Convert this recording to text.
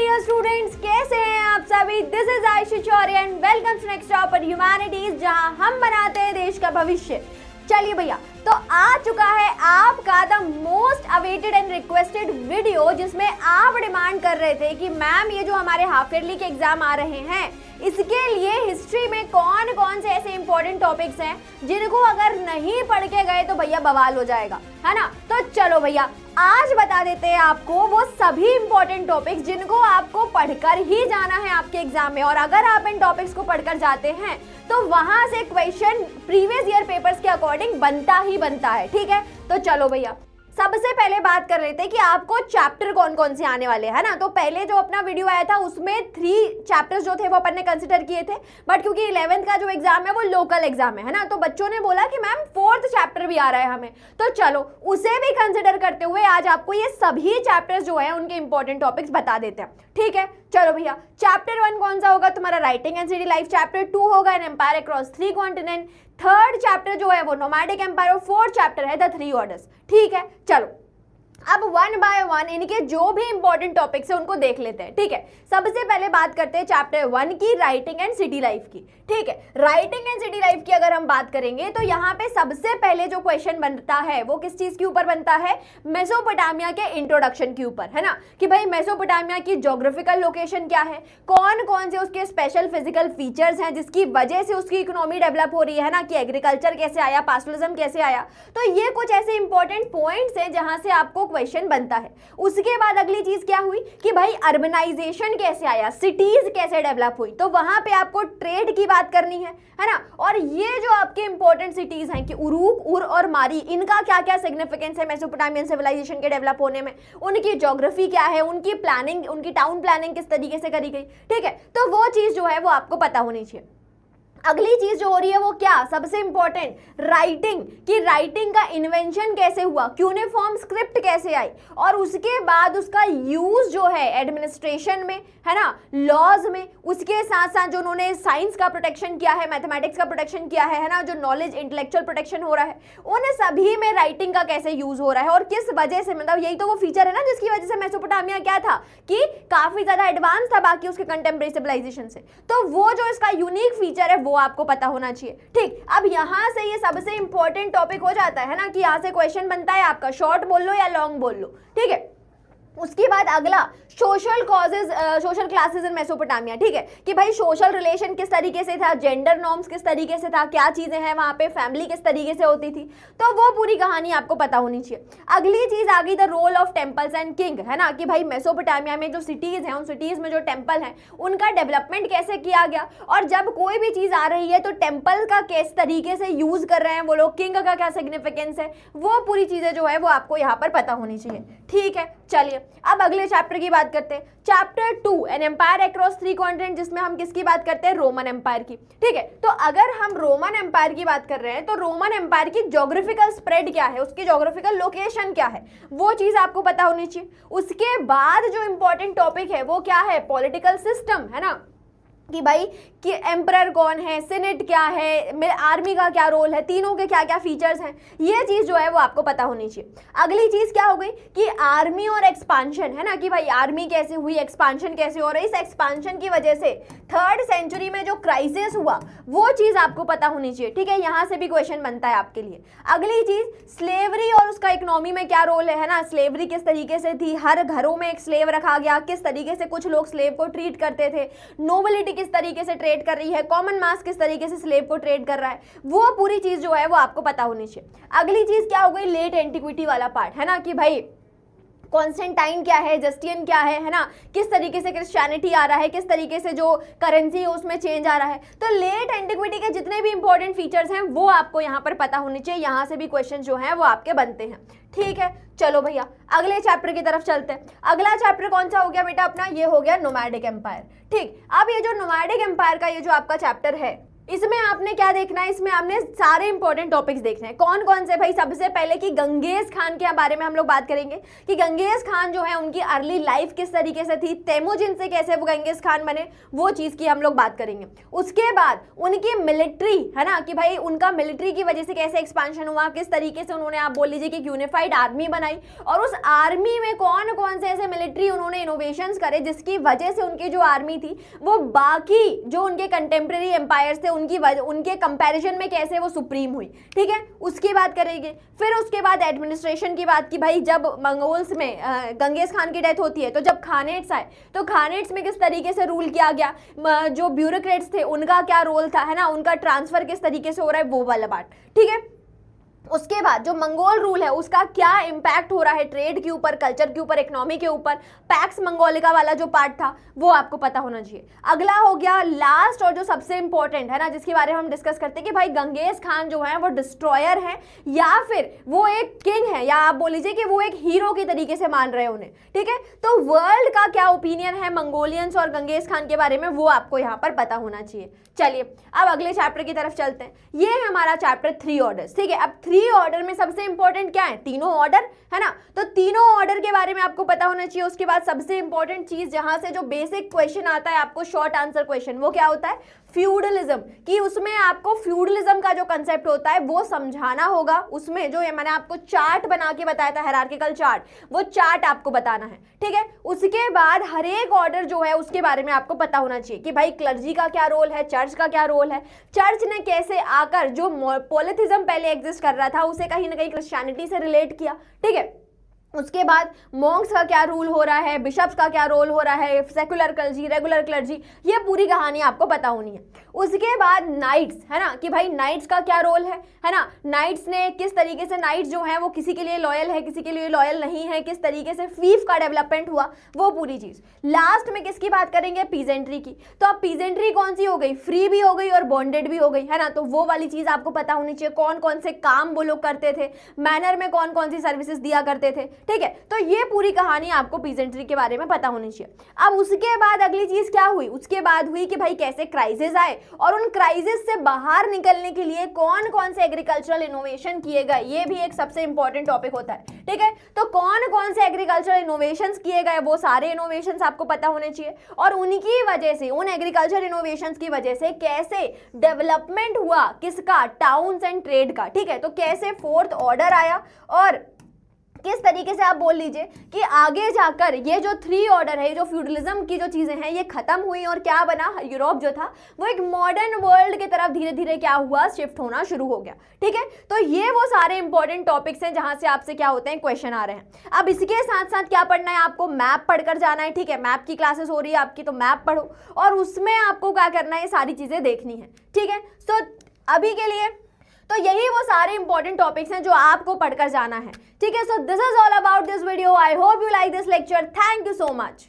Dear students, कैसे हैं आप सभी। This is Ayushi Chauri and welcome to next toppers humanities, जहां हम बनाते हैं देश का भविष्य। चलिए भैया, तो आ चुका है आपका the most awaited and requested video, जिसमें आप डिमांड कर रहे थे कि मैम ये जो हमारे हाफ ईयरली के एग्जाम आ रहे हैं, इसके लिए हिस्ट्री में कौन कौन से ऐसे इंपॉर्टेंट टॉपिक्स हैं जिनको अगर नहीं पढ़ के गए तो भैया बवाल हो जाएगा, है ना। तो चलो भैया, आज बता देते हैं आपको वो सभी इंपॉर्टेंट टॉपिक्स जिनको आपको पढ़कर ही जाना है आपके एग्जाम में। और अगर आप इन टॉपिक्स को पढ़कर जाते हैं तो वहां से क्वेश्चन प्रीवियस ईयर पेपर्स के अकॉर्डिंग बनता ही बनता है, ठीक है। तो चलो भैया, सबसे पहले बात कर रहे थे कि आपको चैप्टर कौन कौन से आने वाले हैं ना। तो पहले जो अपना वीडियो आया था उसमें 3 चैप्टर्स जो थे वो अपन ने कंसिडर किए थे, बट क्योंकि 11th का जो एग्जाम है वो लोकल एग्जाम है ना, तो बच्चों ने बोला कि मैम 4th चैप्टर भी आ रहा है हमें, तो चलो उसे भी कंसिडर करते हुए आज आपको ये सभी चैप्टर्स जो है उनके इंपॉर्टेंट टॉपिक्स बता देते हैं, ठीक है। चलो भैया, चैप्टर 1 कौन सा होगा तुम्हारा, writing and city life. Chapter 2 होगा an empire across 3 continent. 3rd chapter जो है वो नोमैडिक एम्पायर और 4th चैप्टर है द 3 ऑर्डर्स, ठीक है। चलो अब 1 बाय 1 इनके जो भी इंपॉर्टेंट टॉपिक्स है उनको देख लेते हैं, ठीक है। सबसे पहले बात करते हैं चैप्टर 1 की, राइटिंग एंड सिटी लाइफ की, ठीक है। राइटिंग एंड सिटी लाइफ की अगर हम बात करेंगे तो यहाँ पे सबसे पहले जो क्वेश्चन बनता है वो किस चीज के ऊपर बनता है, मेसोपोटामिया के इंट्रोडक्शन के ऊपर, है ना। कि भाई मेसोपोटामिया की ज्योग्राफिकल लोकेशन क्या है, कौन कौन से उसके स्पेशल फिजिकल फीचर्स हैं जिसकी वजह से उसकी इकोनॉमी डेवलप हो रही है ना, कि एग्रीकल्चर कैसे आया, पास्टलिज्म कैसे आया। तो ये कुछ ऐसे इंपॉर्टेंट पॉइंट्स हैं जहां से आपको क्वेश्चन बनता है। उसके बाद अगली चीज क्या हुई कि भाई अर्बनाइजेशन कैसे आया, सिटीज कैसे डेवलप हुई, तो वहां पे आपको ट्रेड की बात करनी है ना। और ये जो आपके इंपॉर्टेंट सिटीज हैं कि उरूक, उर और मारी, इनका क्या क्या सिग्निफिकेंस है मेसोपोटामियन सिविलाइजेशन के डेवलप होने में, उनकी ज्योग्राफी क्या है, उनकी प्लानिंग, उनकी टाउन प्लानिंग किस तरीके से करी गई, ठीक है। तो वो चीज जो है वो आपको पता होनी चाहिए। अगली चीज जो हो रही है वो क्या, सबसे इंपॉर्टेंट राइटिंग, कि राइटिंग का इन्वेंशन कैसे हुआ, क्यूनेफॉर्म स्क्रिप्ट कैसे आई, और उसके बाद उसका यूज जो है एडमिनिस्ट्रेशन में, है ना, लॉज में, उसके साथ साथ जो उन्होंने साइंस का प्रोटेक्शन किया है, मैथमेटिक्स का प्रोटेक्शन किया है ना, जो नॉलेज इंटेलेक्चुअल प्रोटेक्शन हो रहा है, उन सभी में राइटिंग का कैसे यूज हो रहा है और किस वजह से, मतलब यही तो वो फीचर है ना जिसकी वजह से मेसोपोटामिया क्या था कि काफी ज्यादा एडवांस था बाकी उसके कंटेम्परेरी सिविलाइजेशन से। तो वो जो इसका यूनिक फीचर है वो आपको पता होना चाहिए, ठीक। अब यहां से ये सबसे इंपॉर्टेंट टॉपिक हो जाता है ना कि यहां से क्वेश्चन बनता है आपका, शॉर्ट बोल लो या लॉन्ग बोल लो, ठीक है। उसके बाद अगला social causes, social classes in Mesopotamia, ठीक है, कि भाई सोशल रिलेशन किस तरीके से था, जेंडर नॉर्म्स किस तरीके से था, क्या चीजें हैं वहां पे, फैमिली किस तरीके से होती थी, तो वो पूरी कहानी आपको पता होनी चाहिए। अगली चीज आ गई the role of temples and king, है ना, कि भाई मेसोपोटामिया में जो सिटीज हैं उन सिटीज में जो टेम्पल हैं उनका डेवलपमेंट कैसे किया गया, और जब कोई भी चीज आ रही है तो टेम्पल का किस तरीके से यूज कर रहे हैं वो लोग, किंग का क्या सिग्निफिकेंस है, वो पूरी चीजें जो है वो आपको यहाँ पर पता होनी चाहिए, ठीक है। चलिए अब अगले चैप्टर की बात करते हैं, chapter 2 an empire across 3 continent, जिसमें हम किसकी बात करते हैं, रोमन एम्पायर की, ठीक है। तो अगर हम रोमन एम्पायर की बात कर रहे हैं तो रोमन एम्पायर की ज्योग्राफिकल स्प्रेड क्या है, उसकी ज्योग्राफिकल लोकेशन क्या है, वो चीज आपको पता होनी चाहिए। उसके बाद जो इंपॉर्टेंट टॉपिक है वो क्या है, पॉलिटिकल सिस्टम, है ना, कि भाई कि एम्परर कौन है, सीनेट क्या है, आर्मी का क्या रोल है, तीनों के क्या क्या फीचर्स हैं, ये चीज जो है वो आपको पता होनी चाहिए। अगली चीज क्या हो गई कि आर्मी और एक्सपांशन, है ना, कि भाई आर्मी कैसे हुई, एक्सपांशन कैसे हो रहा है, इस एक्सपांशन की वजह से 3rd सेंचुरी में जो क्राइसिस हुआ वो चीज आपको पता होनी चाहिए, ठीक है। यहां से भी क्वेश्चन बनता है आपके लिए। अगली चीज स्लेवरी और उसका इकोनॉमी में क्या रोल है ना, स्लेवरी किस तरीके से थी, हर घरों में एक स्लेव रखा गया, किस तरीके से कुछ लोग स्लेव को ट्रीट करते थे, नोबिलिटी किस तरीके से ट्रेड कर रही है, कॉमन मास किस तरीके से स्लेव को ट्रेड कर रहा है, वो पूरी चीज जो है वो आपको पता होनी चाहिए। अगली चीज क्या हो गई, लेट एंटिक्विटी वाला पार्ट, है ना, कि भाई कॉन्स्टेंटाइन क्या है, जस्टियन क्या है ना, किस तरीके से क्रिश्चियनिटी आ रहा है, किस तरीके से जो करेंसी है उसमें चेंज आ रहा है। तो लेट एंटिक्विटी के जितने भी इंपॉर्टेंट फीचर्स हैं वो आपको यहाँ पर पता होने चाहिए, यहाँ से भी क्वेश्चन जो हैं वो आपके बनते हैं, ठीक है। चलो भैया अगले चैप्टर की तरफ चलते हैं। अगला चैप्टर कौन सा हो गया बेटा अपना, ये हो गया नोमैडिक एम्पायर, ठीक। अब ये जो नोमैडिक एम्पायर का ये जो आपका चैप्टर है इसमें आपने क्या देखना है, इसमें आपने सारे इंपॉर्टेंट टॉपिक्स देखने हैं। कौन कौन से भाई, सबसे पहले कि गंगेज खान के बारे में हम लोग बात करेंगे कि गंगेज खान जो है उनकी अर्ली लाइफ किस तरीके से थी, तेमुजिन से कैसे वो गंगेज खान बने, वो चीज़ की हम लोग बात करेंगे। उसके बाद उनकी मिलिट्री है ना, कि भाई उनका मिलिट्री की वजह से कैसे एक्सपांशन हुआ, किस तरीके से उन्होंने, आप बोल लीजिए कि यूनिफाइड आर्मी बनाई, और उस आर्मी में कौन कौन से ऐसे मिलिट्री उन्होंने इनोवेशंस करे जिसकी वजह से उनकी जो आर्मी थी वो बाकी जो उनके कंटेम्प्रेरी एम्पायर्स थे उनके कंपैरिजन में कैसे वो सुप्रीम हुई, ठीक है, उसकी बात करेंगे। फिर उसके बाद एडमिनिस्ट्रेशन की बात की, भाई जब मंगोल्स में गंगेज खान की डेथ होती है तो जब खानेट्स आए तो खानेट्स में किस तरीके से रूल किया गया, जो ब्यूरोक्रेट्स थे उनका क्या रोल था, है ना, उनका ट्रांसफर किस तरीके से हो रहा है, वो वाला बात, ठीक है। उसके बाद जो मंगोल रूल है उसका क्या इम्पैक्ट हो रहा है ट्रेड के ऊपर, कल्चर के ऊपर, इकोनॉमी के ऊपर, पैक्स मंगोलिका वाला जो पार्ट था वो आपको पता होना चाहिए। अगला हो गया लास्ट और जो सबसे इंपॉर्टेंट है ना, जिसके बारे में हम डिस्कस करते हैं कि भाई गंगेज खान जो है वो डिस्ट्रॉयर है या फिर वो एक किंग है, या आप बोल लीजिए कि वो एक हीरो की तरीके से मान रहे हैं उन्हें, ठीक है। तो वर्ल्ड का क्या ओपिनियन है मंगोलियंस और गंगेज खान के बारे में वो आपको यहाँ पर पता होना चाहिए। चलिए अब अगले चैप्टर की तरफ चलते हैं। ये है हमारा चैप्टर 3 ऑर्डर्स, ठीक है। अब 3 ऑर्डर में सबसे इंपॉर्टेंट क्या है, तीनों ऑर्डर, है ना, तो तीनों ऑर्डर के बारे में आपको पता होना चाहिए। उसके बाद सबसे इंपॉर्टेंट चीज जहां से जो बेसिक क्वेश्चन आता है आपको, शॉर्ट आंसर क्वेश्चन, वो क्या होता है, फ्यूडलिज्म, कि उसमें आपको फ्यूडलिज्म का जो कंसेप्ट होता है वो समझाना होगा। उसमें जो मैंने आपको चार्ट बना के बताया था, हायरार्किकल चार्ट, वो चार्ट आपको बताना है, ठीक है। उसके बाद हर एक ऑर्डर जो है उसके बारे में आपको पता होना चाहिए कि भाई क्लर्जी का क्या रोल है, चर्च का क्या रोल है, चर्च ने कैसे आकर जो पॉलिथिज्म पहले एग्जिस्ट कर रहा था उसे कहीं ना कहीं क्रिश्चियनिटी से रिलेट किया, ठीक है। उसके बाद मॉन्क्स का क्या रूल हो रहा है, बिशप्स का क्या रोल हो रहा है, सेकुलर क्लर्जी, रेगुलर क्लर्जी, ये पूरी कहानी आपको पता होनी है। उसके बाद नाइट्स, है ना, कि भाई नाइट्स का क्या रोल है ना, नाइट्स ने किस तरीके से, नाइट्स जो है वो किसी के लिए लॉयल है, किसी के लिए लॉयल नहीं है, किस तरीके से फीफ का डेवलपमेंट हुआ, वो पूरी चीज। लास्ट में किसकी बात करेंगे, पीजेंट्री की। तो अब पीजेंट्री कौन सी हो गई, फ्री भी हो गई और बॉन्डेड भी हो गई, है ना, तो वो वाली चीज आपको पता होनी चाहिए, कौन कौन से काम वो लोग करते थे, मैनर में कौन कौन सी सर्विसेज दिया करते थे, ठीक है। तो ये पूरी कहानी आपको पीजेंट्री के बारे में पता होनी चाहिए। अब उसके बाद अगली चीज क्या हुई, उसके बाद हुई कि भाई कैसे क्राइसिस आए और उन क्राइसिस से बाहर निकलने के लिए कौन कौन से एग्रीकल्चरल इनोवेशन किए गए, ये भी एक सबसे इंपॉर्टेंट टॉपिक होता है, ठीक है। तो कौन कौन से एग्रीकल्चरल इनोवेशंस किए गए, वो सारे इनोवेशंस आपको पता होने चाहिए, और उनकी वजह से, उन एग्रीकल्चर इनोवेशंस की वजह से कैसे डेवलपमेंट हुआ किसका, टाउन्स एंड ट्रेड का, ठीक है। तो कैसे फोर्थ ऑर्डर आया और किस तरीके से आप बोल लीजिए कि आगे जाकर ये जो 3 ऑर्डर है, जो फ्यूडलिज्म की जो चीजें हैं ये खत्म हुई और क्या बना, यूरोप जो था वो एक मॉडर्न वर्ल्ड की तरफ धीरे धीरे क्या हुआ, शिफ्ट होना शुरू हो गया, ठीक है। तो ये वो सारे इंपॉर्टेंट टॉपिक्स हैं जहां से आपसे क्या होते हैं, क्वेश्चन आ रहे हैं। अब इसके साथ साथ क्या पढ़ना है आपको, मैप पढ़कर जाना है, ठीक है। मैप की क्लासेस हो रही है आपकी, तो मैप पढ़ो और उसमें आपको क्या करना है, ये सारी चीजें देखनी है, ठीक है। सो अभी के लिए तो यही वो सारे इंपॉर्टेंट टॉपिक्स हैं जो आपको पढ़कर जाना है, ठीक है। So this is all about this video. I hope you like this lecture. Thank you so much.